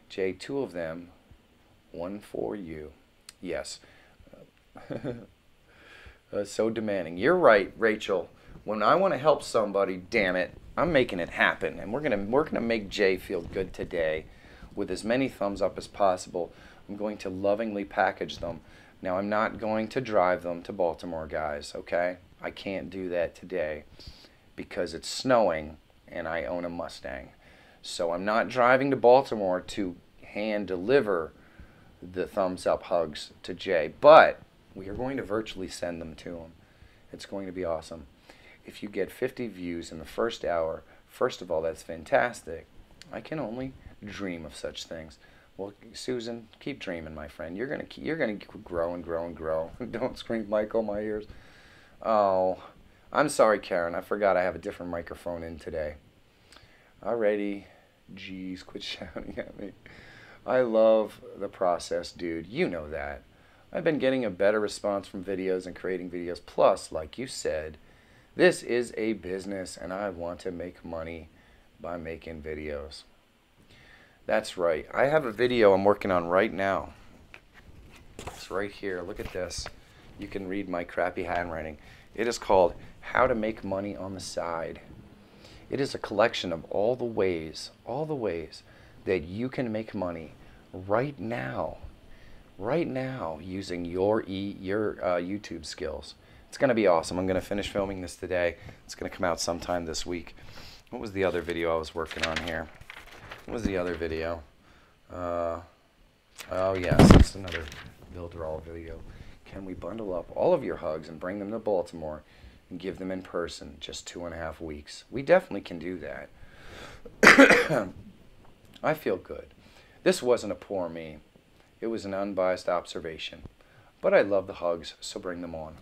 Jay, 2 of them, 1 for you. Yes. So demanding. You're right, Rachel. When I want to help somebody, damn it, I'm making it happen. And we're gonna make Jay feel good today with as many thumbs up as possible. I'm going to lovingly package them. Now, I'm not going to drive them to Baltimore, guys, okay? I can't do that today because it's snowing and I own a Mustang. So I'm not driving to Baltimore to hand deliver the thumbs up hugs to Jay, but we are going to virtually send them to him. It's going to be awesome. If you get 50 views in the first hour, first of all, that's fantastic. I can only dream of such things. Well, Susan, keep dreaming, my friend. You're gonna grow and grow and grow. Don't scream, Michael, my ears. Oh, I'm sorry, Karen. I forgot I have a different microphone in today. Alrighty. Jeez, quit shouting at me. I love the process, dude. You know that. I've been getting a better response from videos and creating videos. Plus, like you said, this is a business and I want to make money by making videos. That's right. I have a video I'm working on right now. It's right here. Look at this. You can read my crappy handwriting. It is called How to Make Money on the Side. It is a collection of all the ways that you can make money right now using your YouTube skills. It's going to be awesome. I'm going to finish filming this today. It's going to come out sometime this week. What was the other video I was working on here? What was the other video? Oh yes, it's another builder all video. Can we bundle up all of your hugs and bring them to Baltimore and give them in person just 2.5 weeks? We definitely can do that. I feel good. This wasn't a poor me. It was an unbiased observation. But I love the hugs, so bring them on.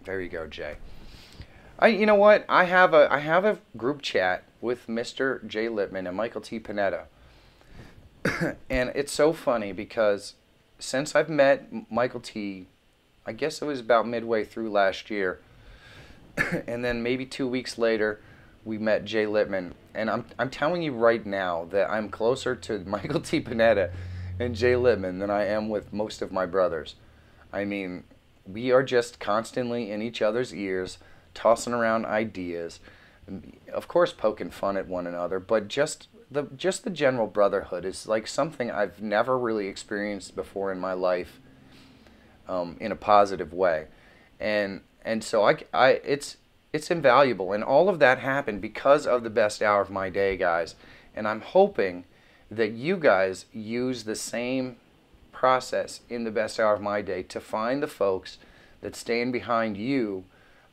There you go, Jay. You know what? I have a group chat with Mr. Jay Lippman and Michael T. Panetta. And it's so funny because since I've met Michael T., I guess it was about midway through last year, and then maybe 2 weeks later, we met Jay Lippman. And I'm telling you right now that I'm closer to Michael T. Panetta and Jay Lippman than I am with most of my brothers. I mean, we are just constantly in each other's ears, tossing around ideas, of course poking fun at one another, but just the general brotherhood is like something I've never really experienced before in my life, in a positive way, and so it's invaluable, and all of that happened because of the best hour of my day, guys, and I'm hoping that you guys use the same process in the best hour of my day to find the folks that stand behind you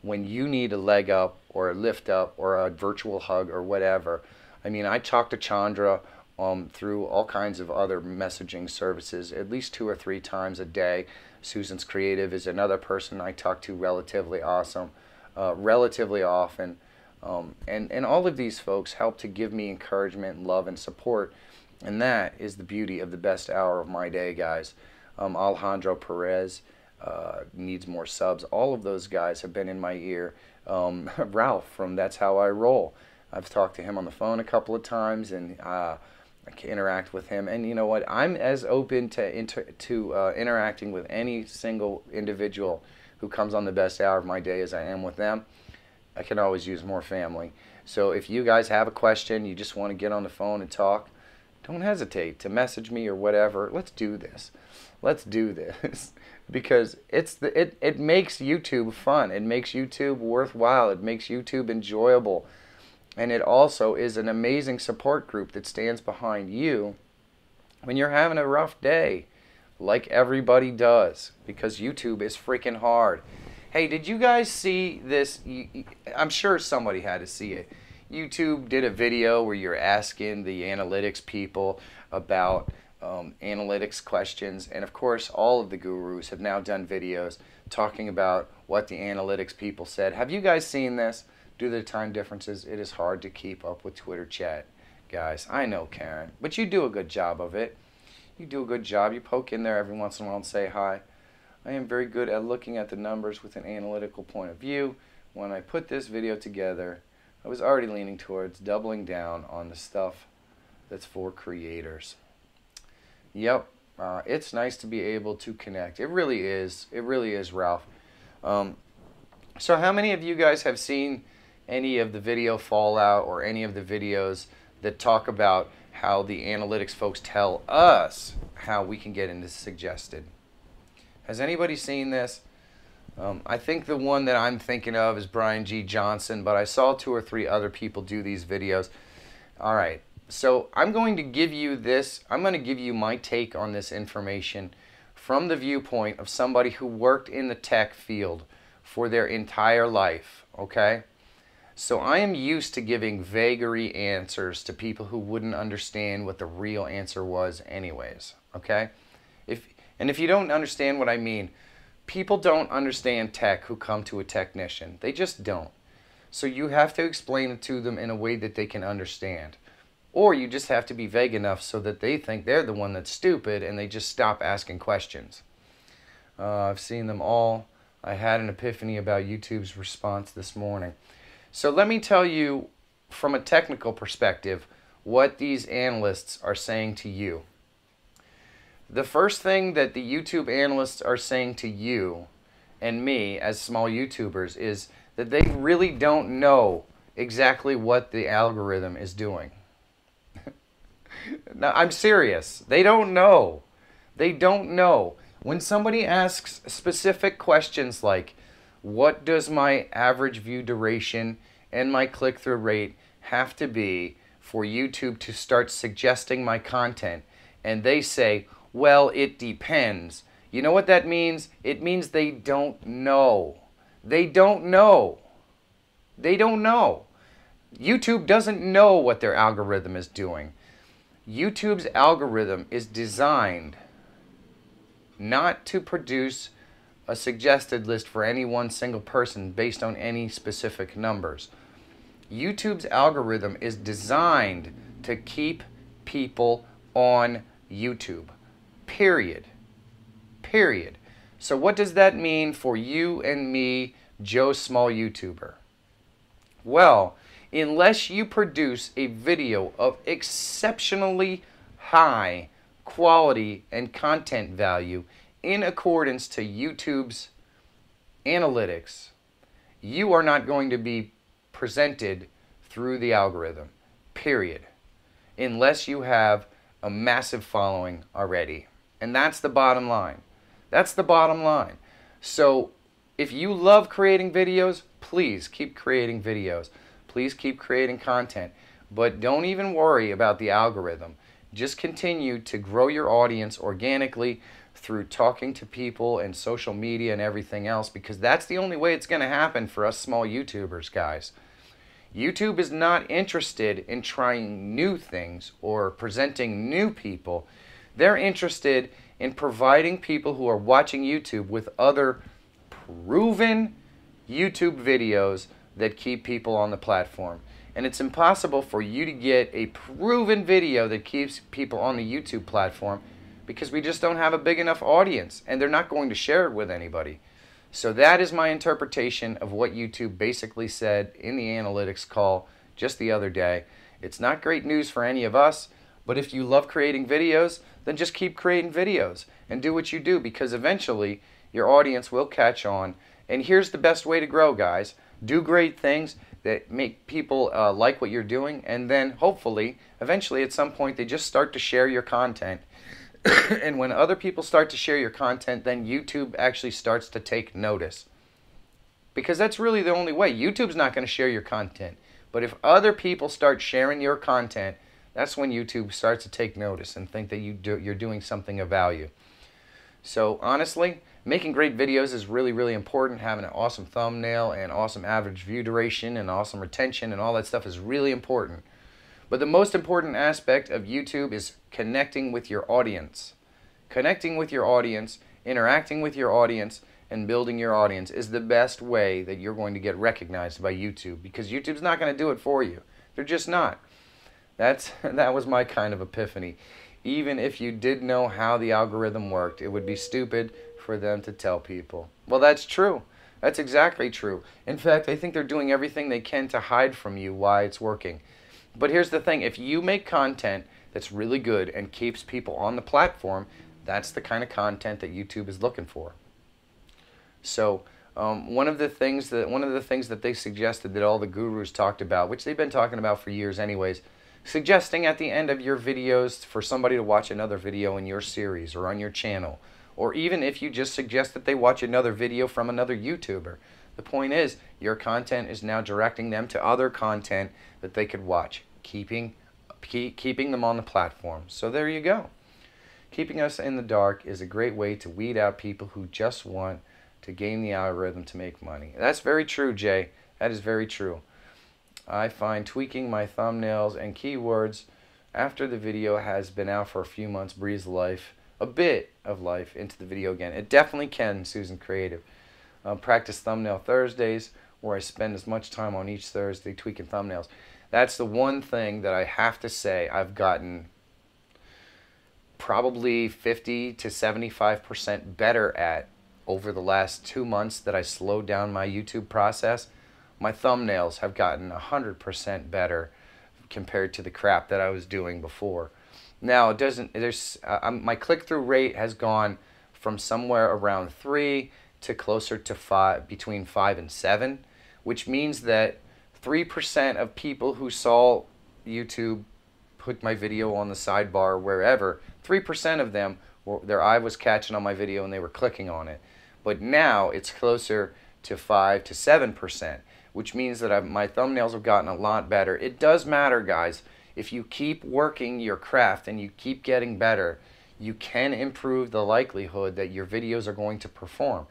when you need a leg up or a lift up or a virtual hug or whatever. I mean, I talk to Chandra through all kinds of other messaging services at least 2 or 3 times a day. Susan's Creative is another person I talk to relatively often. And all of these folks help to give me encouragement, love, and support. And that is the beauty of the best hour of my day, guys. Alejandro Perez needs more subs. All of those guys have been in my ear. Ralph from That's How I Roll. I've talked to him on the phone a couple of times, and I can interact with him. And you know what? I'm as open to interacting with any single individual who comes on the best hour of my day as I am with them. I can always use more family. So if you guys have a question, you just want to get on the phone and talk, don't hesitate to message me or whatever. Let's do this. Let's do this. Because it makes YouTube fun. It makes YouTube worthwhile. It makes YouTube enjoyable. And it also is an amazing support group that stands behind you when you're having a rough day, like everybody does, because YouTube is freaking hard. Hey, did you guys see this? I'm sure somebody had to see it. YouTube did a video where you're asking the analytics people about analytics questions, and of course all of the gurus have now done videos talking about what the analytics people said. Have you guys seen this? Due to the time differences, it is hard to keep up with Twitter chat, guys. I know, Karen, but you do a good job of it. You do a good job. You poke in there every once in a while and say hi. I am very good at looking at the numbers with an analytical point of view. When I put this video together, I was already leaning towards doubling down on the stuff that's for creators. Yep, it's nice to be able to connect. It really is. It really is, Ralph. So how many of you guys have seen any of the video fallout or any of the videos that talk about how the analytics folks tell us how we can get into suggested? Has anybody seen this? I think the one that I'm thinking of is Brian G. Johnson, but I saw 2 or 3 other people do these videos. All right, so I'm going to give you this. I'm going to give you my take on this information from the viewpoint of somebody who worked in the tech field for their entire life, okay? So I am used to giving vagary answers to people who wouldn't understand what the real answer was anyways, okay? If you don't understand what I mean, people don't understand tech who come to a technician. They just don't. So you have to explain it to them in a way that they can understand. Or you just have to be vague enough so that they think they're the one that's stupid and they just stop asking questions. I've seen them all. I had an epiphany about YouTube's response this morning. So let me tell you from a technical perspective what these analysts are saying to you. The first thing that the YouTube analysts are saying to you and me as small YouTubers is that they really don't know exactly what the algorithm is doing. No, I'm serious. They don't know. They don't know. When somebody asks specific questions like, what does my average view duration and my click-through rate have to be for YouTube to start suggesting my content? And they say, well, it depends. You know what that means? It means they don't know. They don't know. They don't know. YouTube doesn't know what their algorithm is doing. YouTube's algorithm is designed not to produce a suggested list for any one single person based on any specific numbers. YouTube's algorithm is designed to keep people on YouTube. Period. Period. So what does that mean for you and me, Joe Small YouTuber? Well, unless you produce a video of exceptionally high quality and content value in accordance to YouTube's analytics, you are not going to be presented through the algorithm, period, unless you have a massive following already. And that's the bottom line. That's the bottom line. So if you love creating videos, please keep creating videos. Please keep creating content. But don't even worry about the algorithm. Just continue to grow your audience organically through talking to people and social media and everything else, because that's the only way it's going to happen for us small YouTubers, guys. YouTube is not interested in trying new things or presenting new people. They're interested in providing people who are watching YouTube with other proven YouTube videos that keep people on the platform. And it's impossible for you to get a proven video that keeps people on the YouTube platform because we just don't have a big enough audience, and they're not going to share it with anybody. So that is my interpretation of what YouTube basically said in the analytics call just the other day. It's not great news for any of us, but if you love creating videos, then just keep creating videos and do what you do, because eventually your audience will catch on. And here's the best way to grow, guys. Do great things that make people like what you're doing, and then hopefully, eventually at some point, they just start to share your content. And when other people start to share your content, then YouTube actually starts to take notice. Because that's really the only way. YouTube's not going to share your content. But if other people start sharing your content, that's when YouTube starts to take notice and think that you're doing something of value. So honestly, making great videos is really, really important. Having an awesome thumbnail and awesome average view duration and awesome retention and all that stuff is really important. But the most important aspect of YouTube is connecting with your audience. Connecting with your audience, interacting with your audience, and building your audience is the best way that you're going to get recognized by YouTube, because YouTube's not going to do it for you. They're just not. That was my kind of epiphany. Even if you did know how the algorithm worked, it would be stupid for them to tell people. Well, that's true. That's exactly true. In fact, I think they're doing everything they can to hide from you why it's working. But here's the thing. If you make content that's really good and keeps people on the platform, that's the kind of content that YouTube is looking for. So one of the things that they suggested that all the gurus talked about, which they've been talking about for years anyways, suggesting at the end of your videos for somebody to watch another video in your series or on your channel, or even if you just suggest that they watch another video from another YouTuber. The point is, your content is now directing them to other content that they could watch, keeping them on the platform. So there you go. Keeping us in the dark is a great way to weed out people who just want to game the algorithm to make money. That's very true, Jay. That is very true. I find tweaking my thumbnails and keywords after the video has been out for a few months breathes a bit of life into the video again. It definitely can, Susan Creative. Practice thumbnail Thursdays, where I spend as much time on each Thursday tweaking thumbnails. That's the one thing that I have to say I've gotten probably 50 to 75% better at over the last 2 months that I slowed down my YouTube process. My thumbnails have gotten 100% better compared to the crap that I was doing before. Now, it doesn't. My click-through rate has gone from somewhere around 3 to closer to 5, between 5 and 7, which means that 3% of people who saw YouTube put my video on the sidebar wherever, 3% of them, their eye was catching on my video and they were clicking on it. But now it's closer to 5 to 7%, which means that my thumbnails have gotten a lot better. It does matter, guys. If you keep working your craft and you keep getting better, you can improve the likelihood that your videos are going to perform.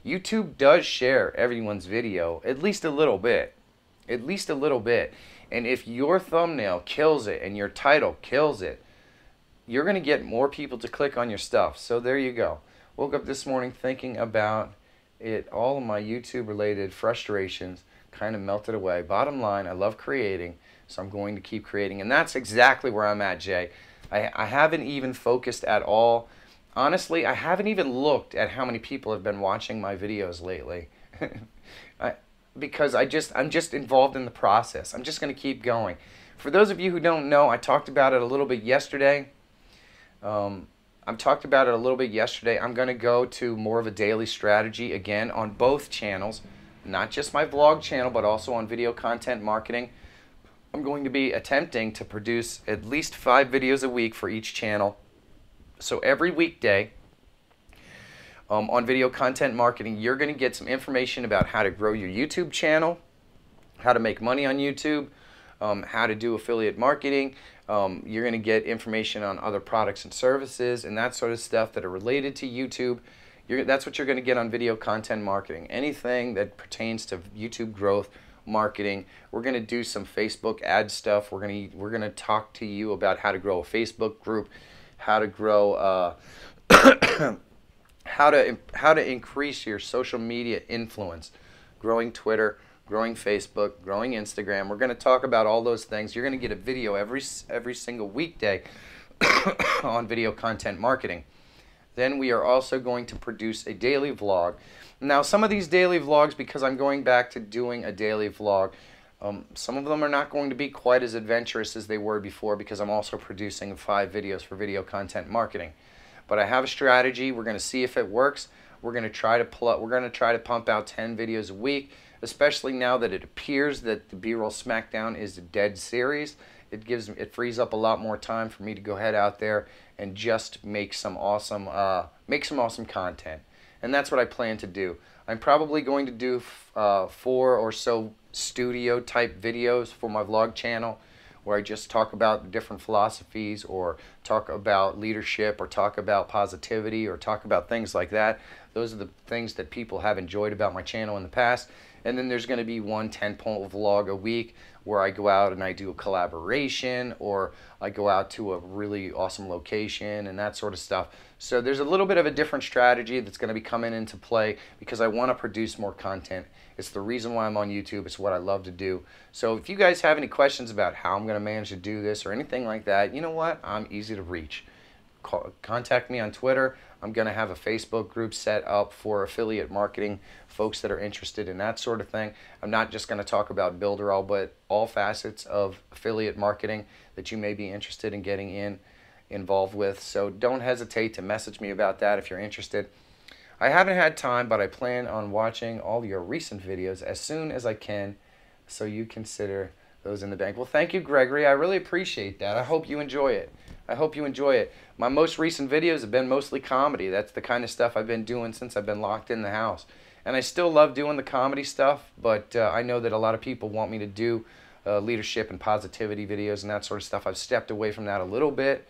YouTube does share everyone's video, at least a little bit. At least a little bit. And if your thumbnail kills it and your title kills it, you're going to get more people to click on your stuff. So there you go. Woke up this morning thinking about it. All of my YouTube related frustrations kind of melted away. Bottom line, I love creating, so I'm going to keep creating. And that's exactly where I'm at, Jay. I haven't even focused at all. Honestly, I haven't even looked at how many people have been watching my videos lately. Because I'm just involved in the process. I'm just going to keep going. For those of you who don't know, I talked about it a little bit yesterday. I'm going to go to more of a daily strategy again on both channels, not just my vlog channel, but also on video content marketing. I'm going to be attempting to produce at least 5 videos a week for each channel. So every weekday on video content marketing, you're going to get some information about how to grow your YouTube channel, how to make money on YouTube, how to do affiliate marketing. You're going to get information on other products and services and that sort of stuff that are related to YouTube. That's what you're going to get on video content marketing. Anything that pertains to YouTube growth, marketing. We're going to do some Facebook ad stuff. We're going to talk to you about how to grow a Facebook group, how to grow how to increase your social media influence, growing Twitter, growing Facebook, growing Instagram. We're going to talk about all those things. You're going to get a video every single weekday on video content marketing. Then we are also going to produce a daily vlog. Now, some of these daily vlogs, because I'm going back to doing a daily vlog, some of them are not going to be quite as adventurous as they were before, because I'm also producing 5 videos for video content marketing. But I have a strategy. We're going to see if it works. We're going to try to pump out 10 videos a week, especially now that it appears that the B-roll SmackDown is a dead series. It frees up a lot more time for me to go ahead out there and just make some awesome content. And that's what I plan to do. I'm probably going to do 4 or so studio type videos for my vlog channel, where I just talk about different philosophies, or talk about leadership, or talk about positivity, or talk about things like that. Those are the things that people have enjoyed about my channel in the past. And then there's going to be one 10-point vlog a week where I go out and I do a collaboration, or I go out to a really awesome location and that sort of stuff. So there's a little bit of a different strategy that's going to be coming into play, because I want to produce more content. It's the reason why I'm on YouTube. It's what I love to do. So if you guys have any questions about how I'm going to manage to do this or anything like that, you know what? I'm easy to reach. Contact me on Twitter. I'm going to have a Facebook group set up for affiliate marketing, folks that are interested in that sort of thing. I'm not just going to talk about Builderall, but all facets of affiliate marketing that you may be interested in getting involved with. So don't hesitate to message me about that if you're interested. I haven't had time, but I plan on watching all your recent videos as soon as I can, so you consider those in the bank. Well, thank you, Gregory. I really appreciate that. I hope you enjoy it. I hope you enjoy it. My most recent videos have been mostly comedy. That's the kind of stuff I've been doing since I've been locked in the house. And I still love doing the comedy stuff, but I know that a lot of people want me to do leadership and positivity videos and that sort of stuff. I've stepped away from that a little bit.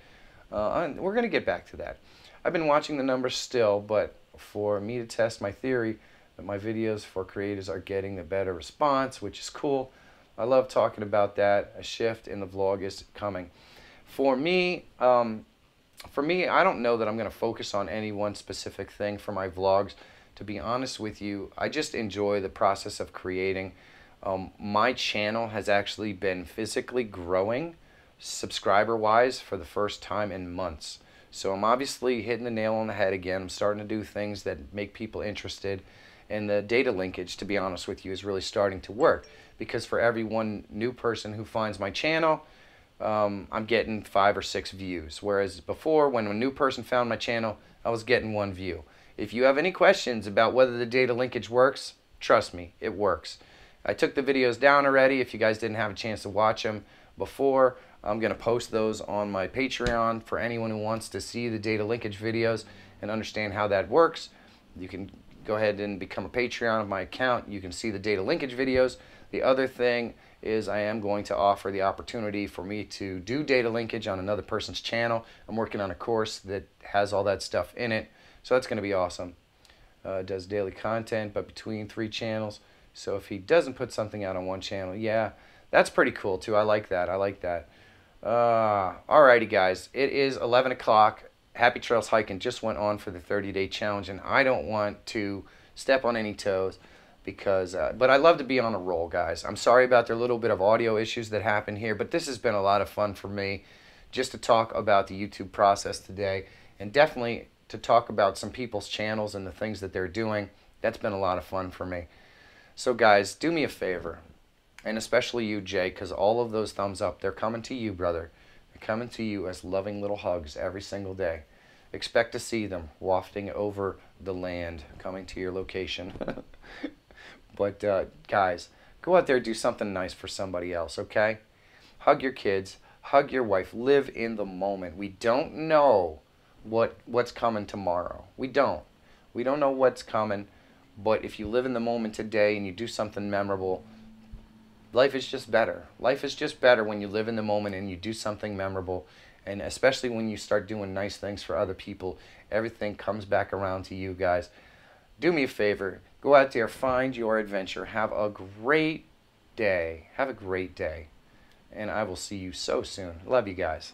We're going to get back to that. I've been watching the numbers still, but for me to test my theory that my videos for creators are getting a better response, which is cool. I love talking about that. A shift in the vlog is coming. For me, I don't know that I'm going to focus on any one specific thing for my vlogs. To be honest with you, I just enjoy the process of creating. My channel has actually been physically growing subscriber-wise for the first time in months. So I'm obviously hitting the nail on the head again. I'm starting to do things that make people interested. And the data linkage, to be honest with you, is really starting to work. Because for every one new person who finds my channel, I'm getting 5 or 6 views. Whereas before, when a new person found my channel, I was getting 1 view. If you have any questions about whether the data linkage works, trust me, it works. I took the videos down already. If you guys didn't have a chance to watch them before, I'm going to post those on my Patreon for anyone who wants to see the data linkage videos and understand how that works. You can go ahead and become a Patreon of my account. You can see the data linkage videos. The other thing is I am going to offer the opportunity for me to do data linkage on another person's channel. I'm working on a course that has all that stuff in it, so that's going to be awesome. Does daily content, but between 3 channels. So if he doesn't put something out on one channel, yeah, that's pretty cool too. I like that. I like that. Alrighty, guys. It is 11 o'clock. Happy Trails Hiking just went on for the 30-day challenge, and I don't want to step on any toes because, but I love to be on a roll, guys. I'm sorry about the little bit of audio issues that happened here, but this has been a lot of fun for me just to talk about the YouTube process today, and definitely to talk about some people's channels and the things that they're doing. That's been a lot of fun for me. So guys, do me a favor, and especially you, Jay, because all of those thumbs up, they're coming to you, brother. They're coming to you as loving little hugs every single day. Expect to see them wafting over the land, coming to your location. But guys, go out there, do something nice for somebody else, okay? Hug your kids, hug your wife, live in the moment. We don't know what's coming tomorrow. We don't know what's coming, but if you live in the moment today and you do something memorable, life is just better. Life is just better when you live in the moment and you do something memorable, and especially when you start doing nice things for other people, everything comes back around to you, guys. Do me a favor, go out there, find your adventure, have a great day, and I will see you so soon. Love you guys.